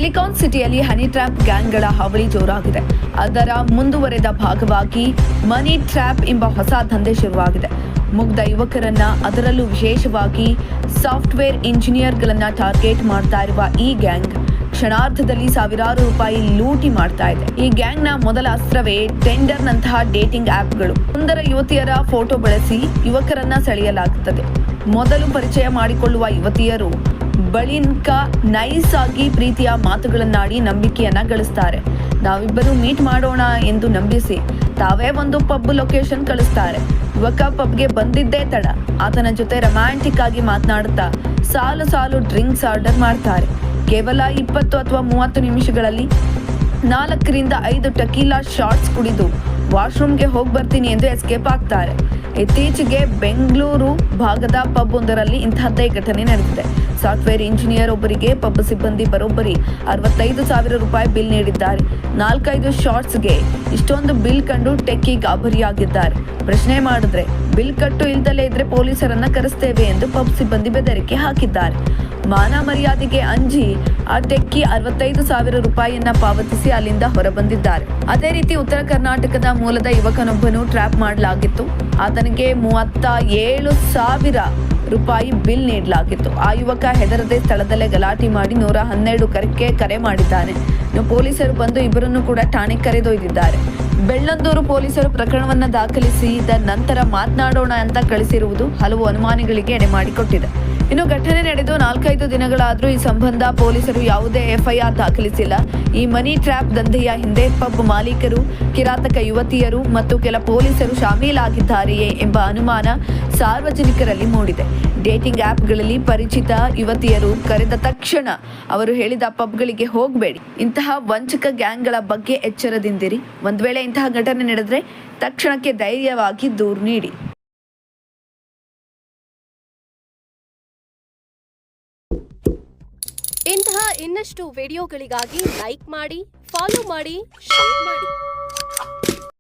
Silicon ಸಿಟಿಯಲ್ಲಿ honey trap ಗ್ಯಾಂಗ್ಗಳ ಹಾವಳಿ ಜೋರಾಗಿದೆ. ಅದರ ಮುಂದುವರೆದ ಭಾಗವಾಗಿ ಮನಿ ಟ್ರ್ಯಾಪ್ ಎಂಬ ಹೊಸ ದಂಧೆ ಶುರುವಾಗಿದೆ. ಮುಗ್ಧ ಯುವಕರನ್ನ, ಅದರಲ್ಲೂ ವಿಶೇಷವಾಗಿ ಸಾಫ್ಟ್ವೇರ್ ಇಂಜಿನಿಯರ್ಗಳನ್ನ ಟಾರ್ಗೆಟ್ ಮಾಡ್ತಾ ಇರುವ ಈ ಗ್ಯಾಂಗ್ ಕ್ಷಣಾರ್ಧದಲ್ಲಿ ಸಾವಿರಾರು ರೂಪಾಯಿ ಲೂಟಿ ಮಾಡ್ತಾ ಇದೆ. ಈ ಗ್ಯಾಂಗ್ನ ಮೊದಲ ಅಸ್ತ್ರವೇ ಟೆಂಡರ್ನಂತಹ ಡೇಟಿಂಗ್ ಆಪ್ಗಳು. ಸುಂದರ ಯುವತಿಯರ ಫೋಟೋ ಬಳಸಿ ಯುವಕರನ್ನ ಸೆಳೆಯಲಾಗುತ್ತದೆ. ಮೊದಲು ಪರಿಚಯ ಮಾಡಿಕೊಳ್ಳುವ ಯುವತಿಯರು ಬಳಿಕ ನೈಸ್ ಆಗಿ ಪ್ರೀತಿಯ ಮಾತುಗಳನ್ನಾಡಿ ನಂಬಿಕೆಯನ್ನ ಗಳಿಸ್ತಾರೆ. ನಾವಿಬ್ಬರು ಮೀಟ್ ಮಾಡೋಣ ಎಂದು ನಂಬಿಸಿ ತಾವೇ ಒಂದು ಪಬ್ ಲೊಕೇಶನ್ ಕಳಿಸ್ತಾರೆ. ಯುವಕ ಪಬ್ಗೆ ಬಂದಿದ್ದೇ ತಡ ಆತನ ಜೊತೆ ರೊಮ್ಯಾಂಟಿಕ್ ಆಗಿ ಮಾತನಾಡುತ್ತಾ ಸಾಲು ಸಾಲು ಡ್ರಿಂಕ್ಸ್ ಆರ್ಡರ್ ಮಾಡ್ತಾರೆ. ಕೇವಲ 20 ಅಥವಾ 30 ನಿಮಿಷಗಳಲ್ಲಿ 4 ರಿಂದ 5 ಟಕೀಲಾ ಶಾಟ್ಸ್ ಕುಡಿದು ವಾಶ್ರೂಮ್ಗೆ ಹೋಗಿ ಬರ್ತೀನಿ ಎಂದು ಎಸ್ಕೇಪ್ ಆಗ್ತಾರೆ. ಇತ್ತೀಚೆಗೆ ಬೆಂಗಳೂರು ಭಾಗದ ಪಬ್ ಒಂದರಲ್ಲಿ ಇಂತಹದ್ದೇ ಘಟನೆ ನಡೆದಿದೆ. ಸಾಫ್ಟ್ವೇರ್ ಇಂಜಿನಿಯರ್ ಒಬ್ಬರಿಗೆ ಪಬ್ ಸಿಬ್ಬಂದಿ ಬರೋಬ್ಬರಿ 65,000 ರೂಪಾಯಿ ಬಿಲ್ ನೀಡಿದ್ದಾರೆ. 4-5 ಶಾಟ್ಸ್ಗೆ ಇಷ್ಟೊಂದು ಬಿಲ್ ಕಂಡು ಟೆಕ್ಕಿ ಗಾಬರಿಯಾಗಿದ್ದಾರೆ. ಪ್ರಶ್ನೆ ಮಾಡಿದ್ರೆ ಬಿಲ್ ಕಟ್ಟು ಇಲ್ದಲೇ ಇದ್ರೆ ಪೊಲೀಸರನ್ನ ಕರೆಸ್ತೇವೆ ಎಂದು ಪಬ್ ಸಿಬ್ಬಂದಿ ಬೆದರಿಕೆ ಹಾಕಿದ್ದಾರೆ. ಮಾನ ಮರ್ಯಾದೆಗೆ ಅಂಜಿ ಆ ಟೆಕ್ಕಿ 65,000 ರೂಪಾಯಿಯನ್ನ ಪಾವತಿಸಿ ಅಲ್ಲಿಂದ ಹೊರಬಂದಿದ್ದಾರೆ. ಅದೇ ರೀತಿ ಉತ್ತರ ಕರ್ನಾಟಕದ ಮೂಲದ ಯುವಕನೊಬ್ಬನು ಟ್ರ್ಯಾಪ್ ಮಾಡಲಾಗಿತ್ತು. ಆತನಿಗೆ 37,000 ರೂಪಾಯಿ ಬಿಲ್ ನೀಡಲಾಗಿತ್ತು. ಆ ಯುವಕ ಹೆದರದೆ ಸ್ಥಳದಲ್ಲೇ ಗಲಾಟೆ ಮಾಡಿ 112 ಕರೆ ಮಾಡಿದ್ದಾನೆ. ಪೊಲೀಸರು ಬಂದು ಇಬ್ಬರನ್ನು ಕೂಡ ಠಾಣೆಗೆ ಕರೆದೊಯ್ದಿದ್ದಾರೆ. ಬೆಳ್ಳಂದೂರು ಪೊಲೀಸರು ಪ್ರಕರಣವನ್ನ ದಾಖಲಿಸಿದ ನಂತರ ಮಾತನಾಡೋಣ ಅಂತ ಕಳಿಸಿರುವುದು ಹಲವು ಅನುಮಾನಗಳಿಗೆ ಎಡೆ ಮಾಡಿಕೊಟ್ಟಿದೆ. ಇನ್ನು ಘಟನೆ ನಡೆದು 4-5 ದಿನಗಳಾದರೂ ಈ ಸಂಬಂಧ ಪೊಲೀಸರು ಯಾವುದೇ ಎಫ್ಐಆರ್ ದಾಖಲಿಸಿಲ್ಲ. ಈ ಮನಿ ಟ್ರ್ಯಾಪ್ ದಂಧೆಯ ಹಿಂದೆ ಪಬ್ ಮಾಲೀಕರು, ಕಿರಾತಕ ಯುವತಿಯರು ಮತ್ತು ಕೆಲ ಪೊಲೀಸರು ಶಾಮೀಲಾಗಿದ್ದಾರೆಯೇ ಎಂಬ ಅನುಮಾನ ಸಾರ್ವಜನಿಕರಲ್ಲಿ ಮೂಡಿದೆ. ಡೇಟಿಂಗ್ ಆಪ್ಗಳಲ್ಲಿ ಪರಿಚಿತ ಯುವತಿಯರು ಕರೆದ ತಕ್ಷಣ ಅವರು ಹೇಳಿದ ಪಬ್ಗಳಿಗೆ ಹೋಗಬೇಡಿ. ಇಂತಹ ವಂಚಕ ಗ್ಯಾಂಗ್ಗಳ ಬಗ್ಗೆ ಎಚ್ಚರದಿಂದಿರಿ. ಒಂದು ವೇಳೆ ಇಂತಹ ಘಟನೆ ನಡೆದರೆ ತಕ್ಷಣಕ್ಕೆ ಧೈರ್ಯವಾಗಿ ದೂರು ನೀಡಿ. ಇಂತಹ ಇನ್ನಷ್ಟು ವಿಡಿಯೋಗಳಿಗಾಗಿ ಲೈಕ್ ಮಾಡಿ, ಫಾಲೋ ಮಾಡಿ, ಶೇರ್ ಮಾಡಿ.